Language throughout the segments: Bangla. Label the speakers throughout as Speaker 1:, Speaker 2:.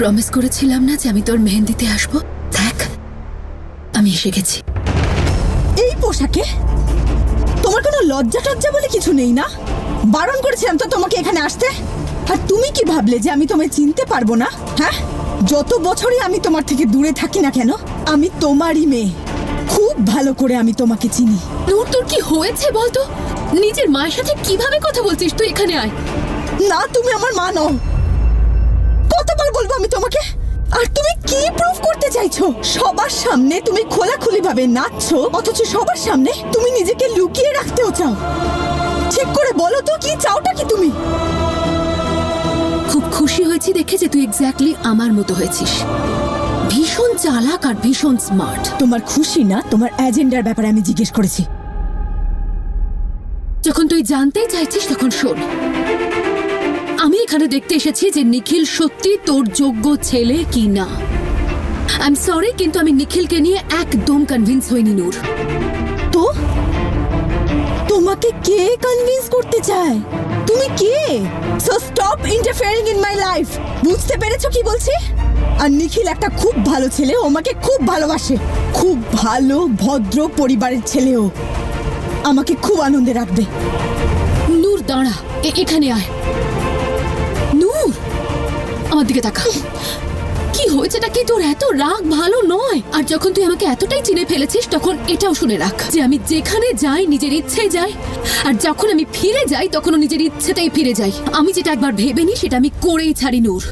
Speaker 1: প্রমিস করেছিলাম না যে আমি তোর মেহেন্দিতে আসবো? দেখ, আমি এসে গেছি।
Speaker 2: এই পোশাকে তোমার কোনো লজ্জা টজ্জা বলে কিছু নেই না? বারণ করেছিলাম তো তোমাকে এখানে আসতে। আর তুমি কি ভাবলে যে আমি তোমায় চিনতে পারবো না? হ্যাঁ, যত বছরই আমি তোমার থেকে দূরে থাকি না কেন, আমি তোমারই মেয়ে। খুব ভালো করে আমি তোমাকে চিনি।
Speaker 1: নূর, তোর কি হয়েছে বলতো? নিজের মায়ের সাথে কিভাবে কথা বলছিস? তুই এখানে আয়।
Speaker 2: না, তুমি আমার মা নও। কতবার বলবো আমি তোমাকে? আর তুমি কি প্রুফ করতে চাইছো? সবার সামনে তুমি খোলাখুলি ভাবে নাচছো, অথচ সবার সামনে তুমি নিজেকে লুকিয়ে রাখতেও চাও। ঠিক করে বলো তো, কি চাওটা কি তুমি?
Speaker 1: খুব খুশি হয়েছি দেখে যে তুই এক্স্যাক্টলি আমার মতো হয়েছিস। ভীষণ চালাক আর ভীষণ স্মার্ট।
Speaker 2: তোমার খুশি না, তোমার এজেন্ডার ব্যাপারে আমি জিজ্ঞেস করেছি।
Speaker 1: যখন তুই জানতেই চাইছিস তখন শোন। আমি এখানে দেখতে এসেছি যে নিখিল সত্যি তোর যোগ্য ছেলে কি না। আই এম সরি, কিন্তু আমি নিখিলকে নিয়ে একদম কনভিন্স হইনি নূর।
Speaker 2: তো তোমাকে কে কনভিন্স করতে চায়? তুমি কে? So stop interfering in my life. বুঝতে পেরেছো কি বলছি? আর নিখিল একটা খুব ভালো ছেলে, ও আমাকে খুব ভালোবাসে। খুব ভালো ভদ্র পরিবারের ছেলেও আমাকে খুব আনন্দে রাখবে।
Speaker 1: নূর দাঁড়া, এখানে আয়। নূর, আমার দিকে তাকা। কি হয়েছেটা কি? তোর এত রাগ ভালো নয়। আর যখন তুই আমাকে এতটাই চিনে ফেলেছিস তখন এটাও শুনে রাখ যে আমি যেখানে যাই নিজের ইচ্ছে যাই, আর যখন আমি ফিরে যাই তখনও নিজের ইচ্ছেতেই ফিরে যাই। আমি যেটা একবার ভেবে নিই সেটা আমি করেই ছাড়ি। নূর,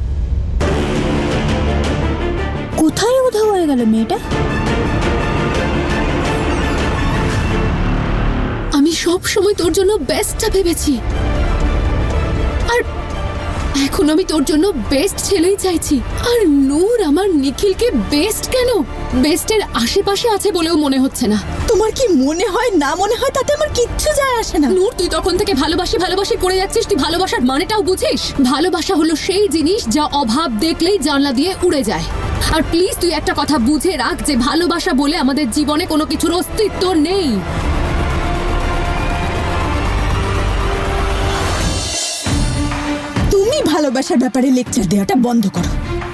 Speaker 3: কোথায় উধাও হয়ে গেল মেয়েটা?
Speaker 1: আমি সব সময় তোর জন্য বেস্টটা ভেবেছি, আর এখন আমি তোর জন্য বেস্ট ছেলেই চাইছি। আর নূর, আমার নিখিলকে বেস্ট কেন, বেস্টের আশেপাশে আছে বলেও মনে হচ্ছে না।
Speaker 2: তোমার কি মনে হয় না মনে হয় তাতে আমার কিচ্ছু যায় আসে না।
Speaker 1: নূর, তুই তখন থেকে ভালোবাসি ভালোবাসি করে যাচ্ছিস। তুই ভালোবাসার মানেটাও বুঝিস? ভালোবাসা হলো সেই জিনিস যা অভাব দেখলেই জানলা দিয়ে উড়ে যায়। আর প্লিজ তুই একটা কথা বুঝে রাখ যে ভালোবাসা বলে আমাদের জীবনে কোনো কিছুর অস্তিত্ব নেই।
Speaker 2: তুমি ভালোবাসার ব্যাপারে লেকচার দেওয়াটা বন্ধ করো।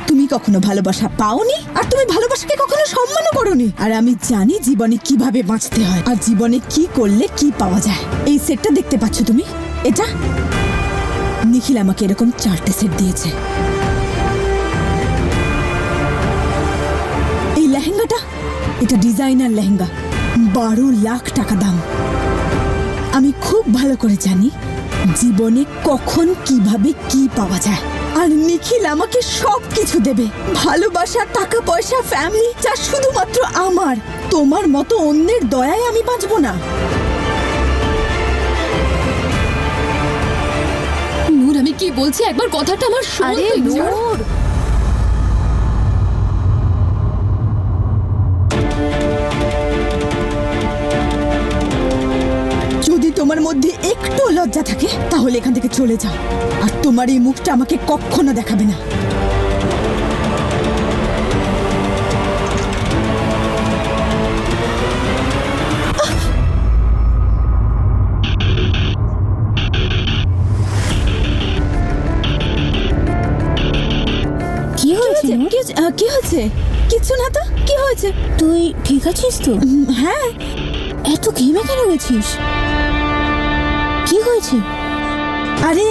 Speaker 2: তুমি কখনো ভালোবাসা পাওনি, আর তুমি ভালোবাসাকে কখনো সম্মানও করোনি। আর আমি জানি জীবনে কিভাবে বাঁচতে হয়, আর জীবনে কি করলে কি পাওয়া যায়। এই সেটটা দেখতে পাচ্ছ তুমি? এটা নিখিল আমাকে এরকম 4টে সেট দিয়েছে। এই লেহেঙ্গাটা, এটা ডিজাইনার লেহেঙ্গা, 12 লাখ টাকা দাম। আমি খুব ভালো করে জানি জীবনে কখন কিভাবে কি পাওয়া যায়। আর নিখিল আমাকে সবকিছু দেবে, ভালোবাসা, টাকা পয়সা, ফ্যামিলি, যা শুধুমাত্র আমার। তোমার মতো অন্যের দয়ায় আমি বাঁচবো না।
Speaker 1: নূর, আমি কি বলছি একবার কথাটা আমার শোন।
Speaker 3: আরে
Speaker 1: তুই।
Speaker 3: নূর,
Speaker 2: যদি তোমার মধ্যে একটু লজ্জা থাকে তাহলে এখান থেকে চলে যাও। আর তোমার এই মুখটা আমাকে কখনো দেখাবে না।
Speaker 3: কি হয়েছে নূর?
Speaker 2: কি হয়েছে? কিছু না তো। কি হয়েছে?
Speaker 3: তুই ঠিক আছিস তো?
Speaker 2: হ্যাঁ।
Speaker 3: এত ঘেমে কেন গেছিস? কি হয়েছে?
Speaker 2: আরে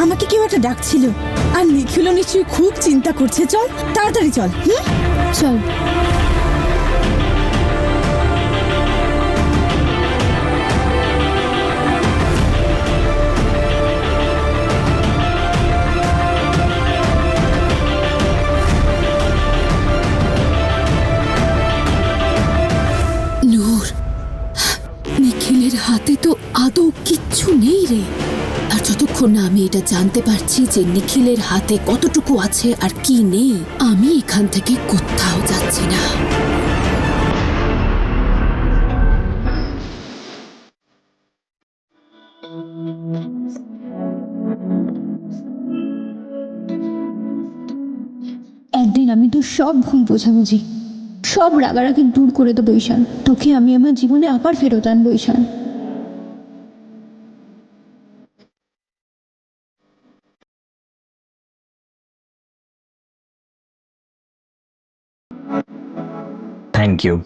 Speaker 2: আমাকে কেউ একটা ডাকছিল। আর নিখিলও নিশ্চয়ই খুব চিন্তা করছে। চল তাড়াতাড়ি চল।
Speaker 3: চল।
Speaker 1: নূর, নিখিলের হাতে তো আদৌ কিচ্ছু নেই রে। আর যতক্ষণ না আমি এটা জানতে পারছি যে নিখিলের হাতে কতটুকু আছে আর কি নেই, আমি এখান থেকে কোথাও যাচ্ছি না।
Speaker 3: একদিন আমি তো সব ভুল বোঝাবুঝি, সব রাগারাগি দূর করে দেবো ঈশান। তোকে আমি আমার জীবনে আবার ফেরত আনবো ঈশান।
Speaker 4: Thank you.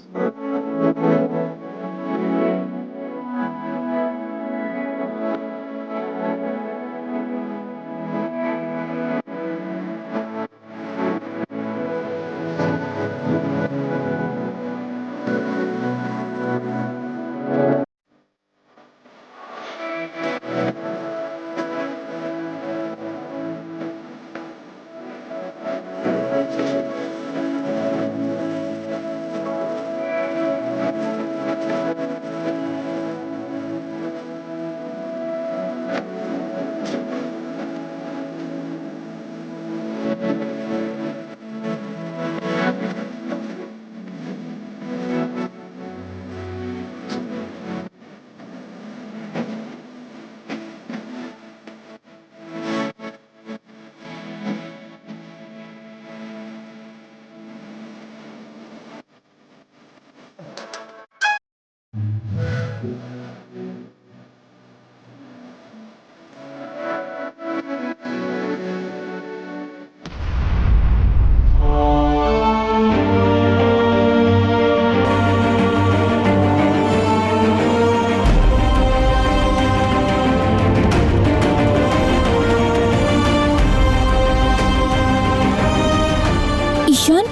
Speaker 3: ঈশান,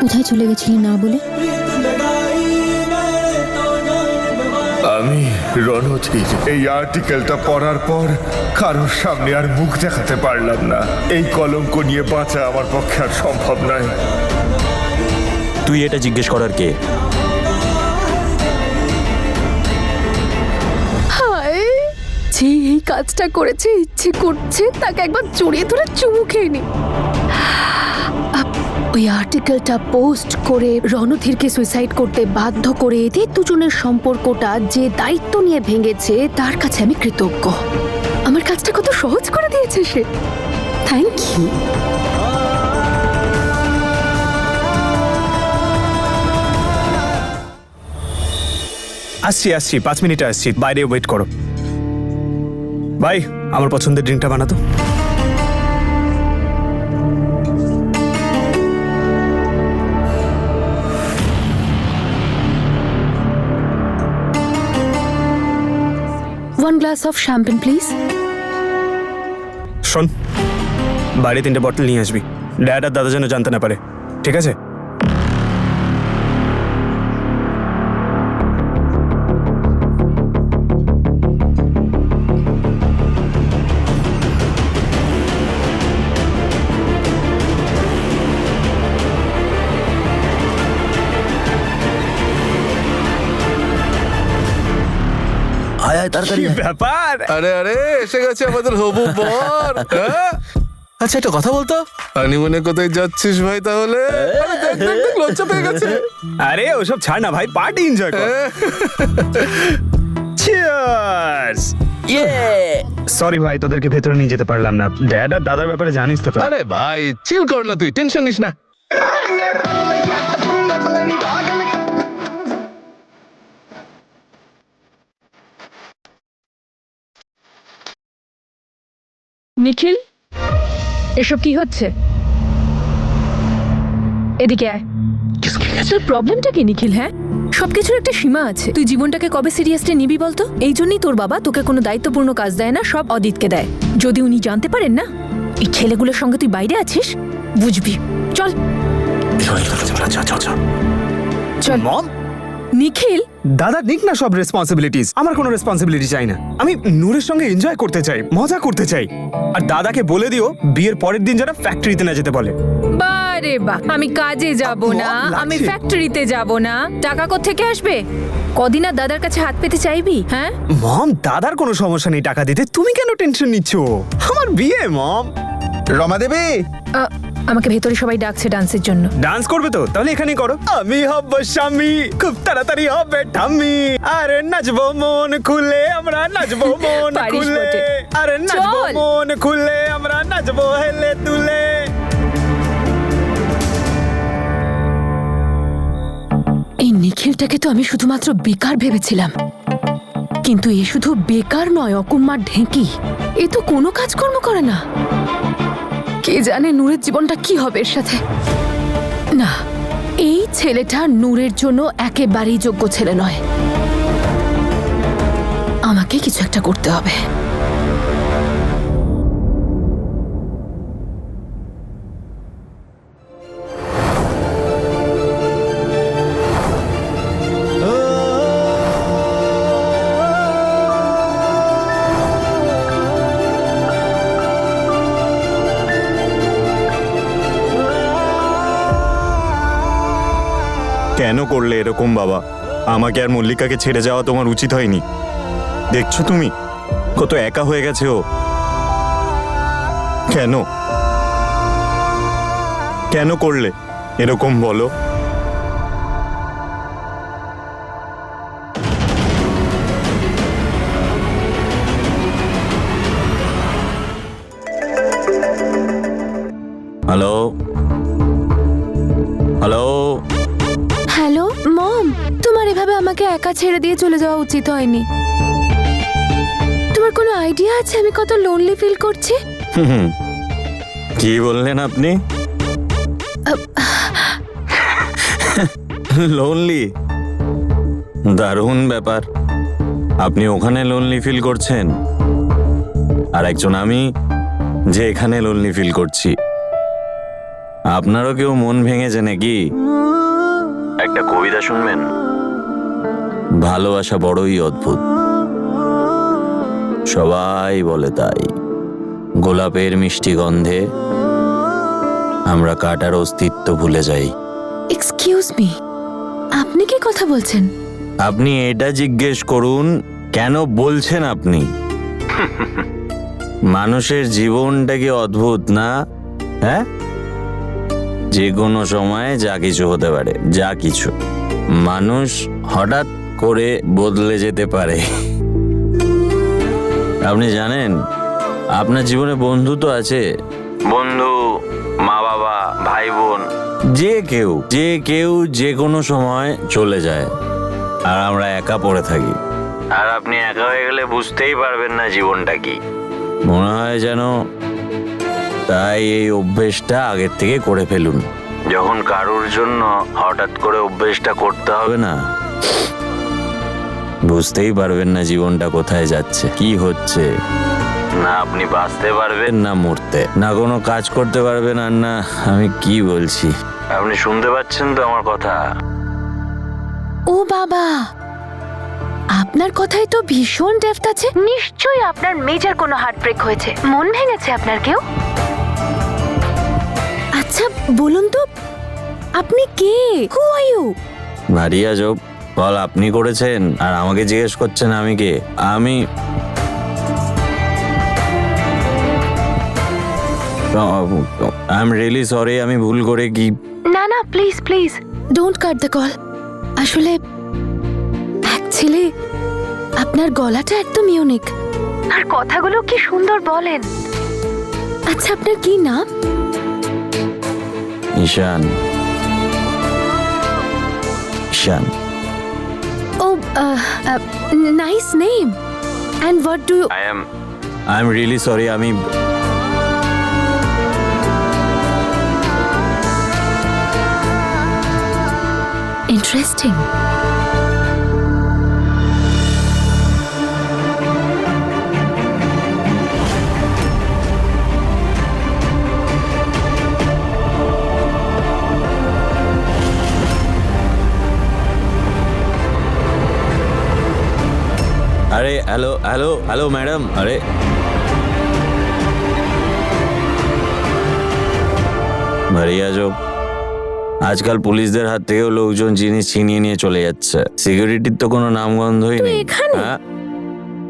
Speaker 3: কোথায় চলে গেছিলি না বলে?
Speaker 5: আমি রণধীর এই আর্টিকেলটা পড়ার পর কারোর সামনে আর মুখ দেখাতে পারলাম না। এই কলঙ্ক নিয়ে বাঁচা আমার পক্ষে আর সম্ভব নয়।
Speaker 4: তুই এটা জিজ্ঞেস করার কে?
Speaker 1: হায়, যে এই কাজটা করেছে ইচ্ছে করছে তাকে একবার জড়িয়ে ধরে চুমু খেয়ে নি। ওই আর্টিকেলটা পোস্ট করে রণধীরকে সুইসাইড করতে বাধ্য করে এদের দুজনের সম্পর্কটা যে দায়িত্ব নিয়ে ভেঙেছে তার কাছে আমি কৃতজ্ঞ। আমার কাজটা কত সহজ করে দিয়েছে সে। Thank you.
Speaker 6: আসছি 5 মিনিটে আসছি, বাইরে ওয়েট করো। ভাই, আমার পছন্দের ড্রিঙ্কটা বানাতো।
Speaker 1: One glass of champagne, please.
Speaker 6: শোন, বাইরে 3টে বটল নিয়ে আসবি, ড্যাড আর দাদা যেন জানতে না পারে, ঠিক আছে?
Speaker 4: আয় আয় তাড়াতাড়ি আয়।
Speaker 6: ব্যাপার।
Speaker 7: আরে আরে এসে গেছে আমাদের হবু বর। হ্যাঁ? আচ্ছা একটা কথা বলতো, হানিমুনে কোথায় যাচ্ছিস ভাই তাহলে? আরে দেখ দেখ দেখ, লজ্জা পেয়ে গেছে।
Speaker 6: আরে ওসব ছাড় না ভাই, পার্টি এনজয় কর। চিয়ার্স। সরি ভাই, তোদেরকে ভেতরে নিয়ে যেতে পারলাম না। ড্যাড আর দাদার ব্যাপারে জানিস তো।
Speaker 7: আরে ভাই চিল কর না, তুই টেনশন নিস না।
Speaker 8: নিখিল, এসব কি হচ্ছে? এদিকে আয়। তোর প্রবলেমটা কি নিখিল? হ্যাঁ, সবকিছুর একটা সীমা আছে। তুই জীবনটাকে কবে সিরিয়াসলি নিবি বলতো? এই জন্যই তোর বাবা তোকে কোনো দায়িত্বপূর্ণ কাজ দেয় না, সব অদিতকে দেয়। যদি উনি জানতে পারেন না এই ছেলেগুলোর সঙ্গে তুই বাইরে আছিস, বুঝবি। চল চল।
Speaker 6: মম,
Speaker 8: নিখিল,
Speaker 6: দাদা নিক না সব রেসপন্সিবিলিটিস, আমার কোনো রেসপন্সিবিলিটি চাই না। আমি নূরের সঙ্গে এনজয় করতে চাই, মজা করতে চাই। আর দাদাকে বলে দিও বিয়ের পরের দিন যেন ফ্যাক্টরিতে না যেতে বলে।
Speaker 8: বারে বাহ, আমি কাজে যাব না,
Speaker 6: লাগছে।
Speaker 8: আমি ফ্যাক্টরিতে যাব না। টাকা কোত্থেকে আসবে? কদিন আর দাদার কাছে হাত পেতে চাইবি? হ্যাঁ,
Speaker 6: মম, দাদার কোনো সমস্যা নেই টাকা দিতে, তুমি কেন টেনশন নিচ্ছ? আমার বিয়ে মম।
Speaker 9: রমা দেবী,
Speaker 8: আমাকে ভেতরে সবাই ডাকছে ডান্সের জন্য।
Speaker 6: ডান্স করবে তো তাহলে এখানেই করো। আমি হব স্বামী, খুব তাড়াতাড়ি হবে ঠাম্মি। আরে নাচবো মন খুলে, আমরা নাচবো মন
Speaker 8: পারিস
Speaker 6: খুলে।
Speaker 8: বটে।
Speaker 6: আরে নাচবো
Speaker 8: চল।
Speaker 6: মন খুলে, আমরা নাচবো হেলে তুলে।
Speaker 1: এই নিখিলটাকে তো আমি শুধুমাত্র বেকার ভেবেছিলাম, কিন্তু এ শুধু বেকার নয়, অকুম্মার ঢেঁকি। এ তো কোনো কাজকর্ম করে না। কে জানে নূরের জীবনটা কি হবে এর সাথে। না, এই ছেলেটা নূরের জন্য একেবারেই যোগ্য ছেলে নয়। আমাকে কিছু একটা করতে হবে।
Speaker 4: কেন করলে এরকম বাবা? আমাকে আর মল্লিকাকে ছেড়ে যাওয়া তোমার উচিত হয়নি। দেখছো তুমি কত একা হয়ে গেছে ও। কেন কেন করলে এরকম বলো? হ্যালো হ্যালো
Speaker 1: হ্যালো মম, তোমার এভাবে আমাকে একা ছেড়ে দিয়ে চলে যাওয়া উচিত হয়নি। তোমার কোনো আইডিয়া আছে আমি কত লোনলি ফিল করছি?
Speaker 4: হুম, কি বললেন আপনি? লোনলি? দারুণ ব্যাপার। আপনি ওখানে লোনলি ফিল করছেন, আর একজন আমি যে এখানে লোনলি ফিল করছি। আপনারও কেউ মন ভেঙেছে নাকি? একটা কবিতা শুনবেন? ভালোবাসা বড়ই অদ্ভুত, সবাই বলে তাই। গোলাপের মিষ্টি গন্ধে আমরা কাটার অস্তিত্ব ভুলে যাই।
Speaker 1: এক্সকিউজ মি, আপনি কি কথা বলছেন?
Speaker 4: আপনি এটা জিজ্ঞেস করুন কেন বলছেন আপনি? মানুষের জীবনটা কি অদ্ভুত না? হ্যাঁ, যে কোনো সময় যা কিছু হতে পারে, যা কিছু। মানুষ হঠাৎ করে বদলে যেতে পারে। আপনি জানেন আপনার জীবনে বন্ধু তো আছে, বন্ধু, মা বাবা, ভাই বোন, যে কেউ যে কোনো সময় চলে যায়, আর আমরা একা পড়ে থাকি। আর আপনি একা হয়ে গেলে বুঝতেই পারবেন না জীবনটা কি। মনে হয় যেন তাই এই অভ্যেসটা আগের থেকে করে ফেলুন। যখন কারোর জন্য হঠাৎ করে অভ্যেসটা করতে হবে না, বুঝতেই পারবেন না জীবনটা কোথায় যাচ্ছে, কি হচ্ছে। না আপনি বাঁচতে পারবেন, না মরতে, না কোনো কাজ করতে পারবেন, আর না আমি কি বলছি। আপনি শুনতে পাচ্ছেন তো আমার কথা?
Speaker 1: ও বাবা, আপনার কথায় তো ভীষণ ডেপথ আছে। নিশ্চয়ই আপনার মেজর কোনো হার্ট ব্রেক হয়েছে, মন ভেঙেছে আপনার কেউ। আচ্ছা বলুন তো, আপনি কে? হু আর ইউ?
Speaker 4: ভারী আজব, বল আপনি করেছেন আর আমাকে জিজ্ঞেস করছেন আমি কে। আমি আই এম রিয়েলি সরি, আমি ভুল করে কি।
Speaker 1: না না, please please don't cut the call. আসলে অ্যাকচুয়ালি আপনার গলাটা একদম ইউনিক, আর কথাগুলো কি সুন্দর বলেন। আচ্ছা আপনার কি নাম?
Speaker 4: ঈশান। ঈশান।
Speaker 1: ও nice name. And what do you?
Speaker 4: I am really sorry, আমি
Speaker 8: ইন্টারেস্টিং।
Speaker 4: আরে হ্যালো হ্যালো হ্যালো ম্যাডাম, আরে ভারী আজব, আজকাল পুলিশদের হাত থেকেও লোকজন জিনিস ছিনিয়ে নিয়ে চলে যাচ্ছে। সিকিউরিটির তো কোনো নামগন্ধই
Speaker 9: তুই
Speaker 4: নেই।
Speaker 9: এখানে?
Speaker 4: হ্যাঁ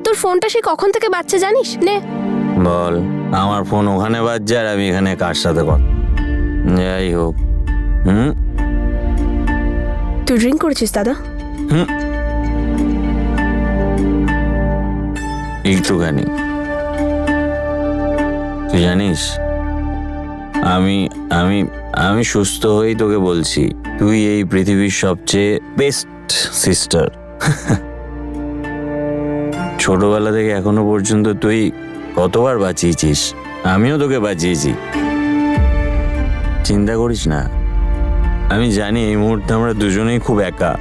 Speaker 9: তোর ফোনটা সে কখন থেকে বাচ্চা জানিস? নে।
Speaker 4: বল, আমার ফোন ওখানে বাজছে আর আমি এখানে কার সাথে কথা? যাই হোক,
Speaker 9: তুই ড্রিঙ্ক করেছিস দাদা?
Speaker 4: একটুখানি। তুই জানিস আমি আমি আমি সুস্থ হয়েই তোকে বলছি, তুই এই পৃথিবীর সবচেয়ে বেস্ট সিস্টার। ছোটবেলা থেকে এখনো পর্যন্ত তুই কতবার বাঁচিয়েছিস, আমিও তোকে বাঁচিয়েছি। চিন্তা করিস না। আমি জানি এই মুহূর্তে আমরা দুজনেই খুব একা,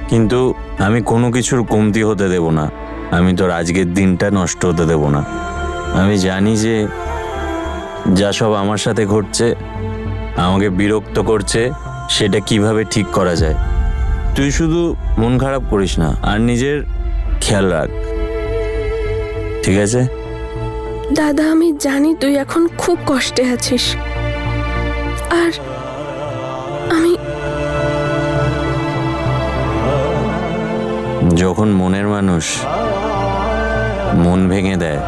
Speaker 4: কিন্তু আমি কোনো কিছুর কমতি হতে দেব না। আমি তোর আজকের দিনটা নষ্ট হতে দেব না। আমি জানি যে যা সব আমার সাথে ঘটছে, আমাকে বিরক্ত করছে, সেটা কিভাবে ঠিক করা যায়। তুই শুধু মন খারাপ করিস না আর নিজের খেয়াল রাখ, ঠিক আছে?
Speaker 9: দাদা আমি জানি তুই এখন খুব কষ্টে আছিস, আর আমি
Speaker 4: যখন মনের মানুষ মন ভেঙে দেয়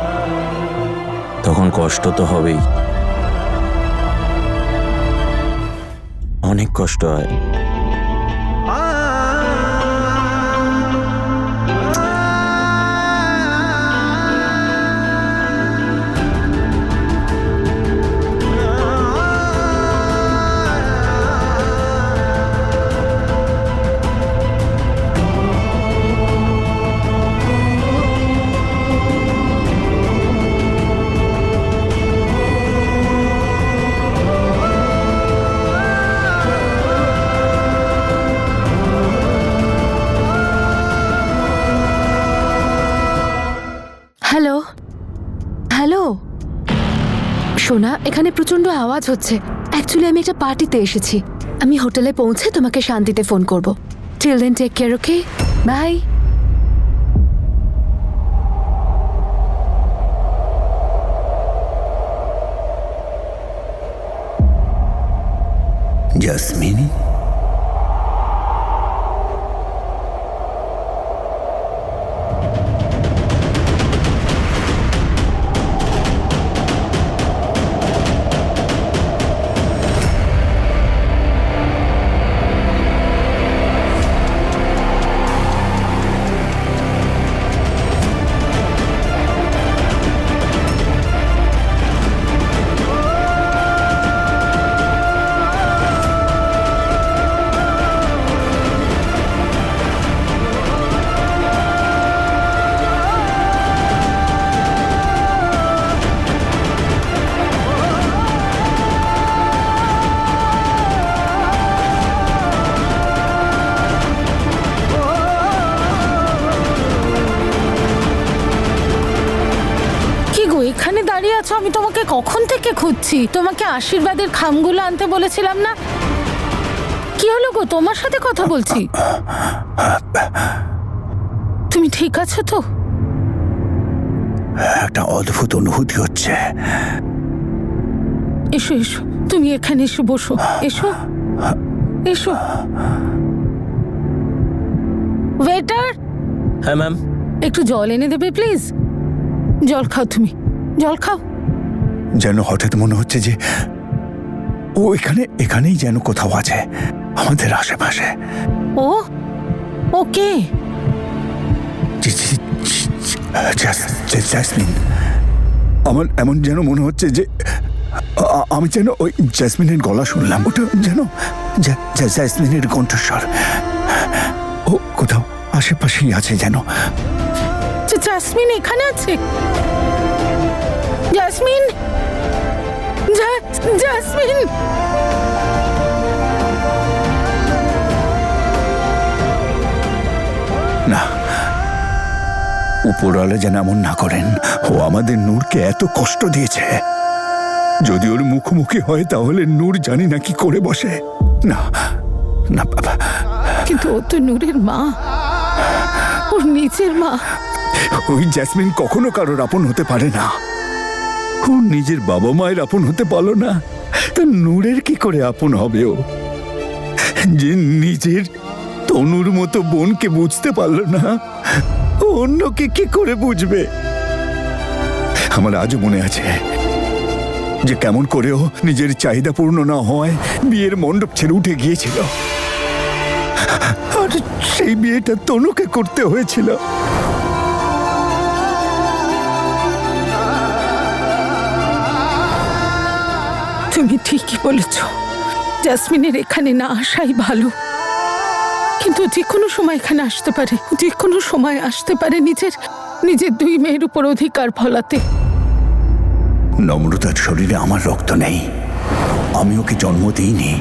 Speaker 4: তখন কষ্ট তো হবেই, অনেক কষ্ট হয়।
Speaker 8: হ্যালো হ্যালো সোনা, এখানে প্রচন্ড আওয়াজ হচ্ছে। অ্যাকচুয়ালি আমি একটা পার্টিতে এসেছি। আমি হোটেলে পৌঁছে তোমাকে শান্তিতে ফোন করব। Till then take care, okay? Bye.
Speaker 10: Jesmin,
Speaker 11: এখানে দাঁড়িয়ে আছো? আমি তোমাকে কখন থেকে খুঁজছি। তোমাকে আশীর্বাদের খামগুলো আনতে বলেছিলাম না? কি হলো গো, তোমার সাথে কথা বলছি। তুমি ঠিক আছো তো?
Speaker 10: একটা অদ্ভুত অনুভূতি হচ্ছে।
Speaker 11: এসো এসো, তুমি এখানে এসে বসো। এসো এসো। ওয়েটার।
Speaker 12: হ্যাঁ ম্যাম।
Speaker 11: একটু জল এনে দেবে প্লিজ। জল খাও, তুমি জল খাও।
Speaker 10: যেন হঠাৎ মনে হচ্ছে যে ও এখানেই যেন কোথাও আছে, আমাদের আশেপাশে।
Speaker 11: ও ওকে।
Speaker 10: জেসমিন, আমার এমন যেন মনে হচ্ছে যে আমি যেন ওই জেসমিনের গলা শুনলাম। ওটা যেন জেসমিনের কণ্ঠস্বর। ও কোথাও আশেপাশেই আছে যেন।
Speaker 11: জেসমিন এখানে আছে। Jasmine, jasmine.
Speaker 10: উপরওয়ালা যেন এমন না করেন। ও আমাদের নূরকে এত কষ্ট দিয়েছে, যদি ওর মুখোমুখি হয় তাহলে নূর জানি না কি করে বসে। না না বাবা,
Speaker 11: কিন্তু ও তো নূরের মা, ওর নিজের মা।
Speaker 10: ওই জেসমিন কখনো কারোর আপন হতে পারে না। ও নিজের বাবা মায়ের আপন হতে পারলো না, তা নূরের কি করে আপন হবে ও, যে নিজের তনুর মতো বোনকে বুঝতে পারলো না, ও অন্যকে কি করে বুঝবে? আমার আজও মনে আছে যে কেমন করেও নিজের চাহিদা পূর্ণ না হওয়ায় বিয়ের মণ্ডপ ছেড়ে উঠে গিয়েছিল, আর সেই বিয়েটা তনুকে করতে হয়েছিল।
Speaker 11: তুমি ঠিকই বলেছ, জাসমিনের এখানে না আসাই ভালো। কিন্তু যে কোনো সময় এখানে আসতে পারে, যে কোনো সময় আসতে পারে নিজের দুই মেয়ের উপর অধিকার ফলাতে।
Speaker 10: নম্রতার শরীরে আমার রক্ত নেই, আমি ওকে জন্ম দিইনি।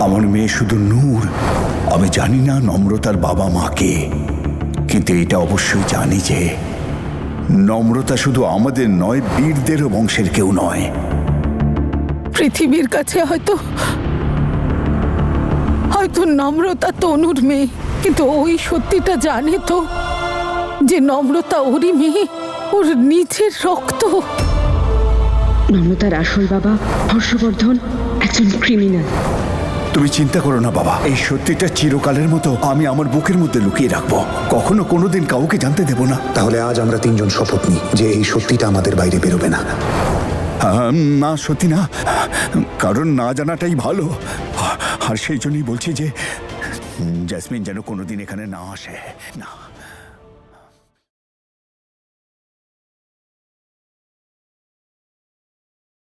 Speaker 10: আমার মেয়ে শুধু নূর। আমি জানি না নম্রতার বাবা মা কে, কিন্তু এটা অবশ্যই জানি যে নম্রতা শুধু আমাদের নয়, বীরদেরও বংশের কেউ নয়।
Speaker 11: পৃথিবীর কাছে হয়তো নম্রতা তনুর মেয়ে, কিন্তু ওই সত্যিটা জানে তো যে নম্রতা ওরই মেয়ে, ওর নিজের রক্ত।
Speaker 12: নম্রতার আসল বাবা হর্ষবর্ধন একজন ক্রিমিনাল।
Speaker 10: তুমি চিন্তা করো না বাবা, এই সত্যিটা চিরকালের মতো আমি আমার বুকের মধ্যে লুকিয়ে রাখবো, কখনো কোনোদিন কাউকে জানতে দেব না।
Speaker 13: তাহলে আজ আমরা তিনজন শপথ নিই যে এই সত্যিটা আমাদের বাইরে বেরোবে না।
Speaker 10: না, সত্যি না, কারণ না জানাটাই ভালো। আর সেই জন্যই বলছি যে জেসমিন যেন কোনোদিন এখানে না আসে না।